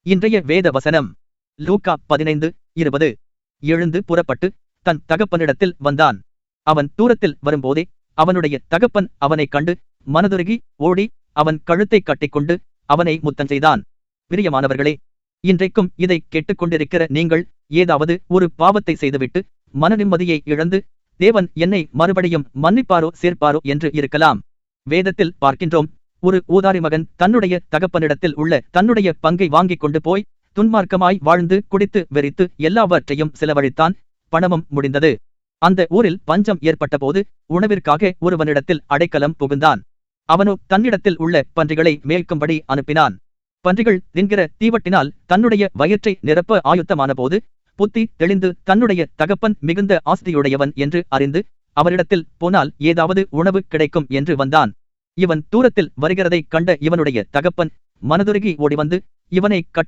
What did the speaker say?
இன்றைய வேத வசனம் லூக்கா 15:20. எழுந்து புறப்பட்டு தன் தகப்பனிடத்தில் வந்தான். அவன் தூரத்தில் வரும்போதே அவனுடைய தகப்பன் அவனைக் கண்டு மனதுருகி ஓடி அவன் கழுத்தைக் கட்டிக்கொண்டு அவனை முத்தஞ்செய்தான். பிரியமானவர்களே, இன்றைக்கும் இதை கேட்டுக்கொண்டிருக்கிற நீங்கள் ஏதாவது ஒரு பாவத்தை செய்துவிட்டு மனநிம்மதியை இழந்து தேவன் என்னை மறுபடியும் மன்னிப்பாரோ சேர்ப்பாரோ என்று இருக்கலாம். வேதத்தில் பார்க்கின்றோம், ஒரு ஊதாரி மகன் தன்னுடைய தகப்பனிடத்தில் உள்ள தன்னுடைய பங்கை வாங்கிக் கொண்டு போய் துன்மார்க்கமாய் வாழ்ந்து குடித்து வெறித்து எல்லாவற்றையும் செலவழித்தான். பணமும் முடிந்தது. அந்த ஊரில் பஞ்சம் ஏற்பட்டபோது உணவிற்காக ஒருவனிடத்தில் அடைக்கலம் புகுந்தான். அவனோ தன்னிடத்தில் உள்ள பன்றிகளை மேய்க்கும்படி அனுப்பினான். பன்றிகள் தின்கிற தீவட்டினால் தன்னுடைய வயிற்றை நிரப்ப ஆயுத்தமான போது புத்தி தெளிந்து தன்னுடைய தகப்பன் மிகுந்த ஆஸ்தியுடையவன் என்று அறிந்து அவரிடத்தில் போனால் ஏதாவது உணவு கிடைக்கும் என்று வந்தான். இவன் தூரத்தில் வருகிறதை கண்ட இவனுடைய தகப்பன் மனதுருகி ஓடிவந்து இவனை கட்டி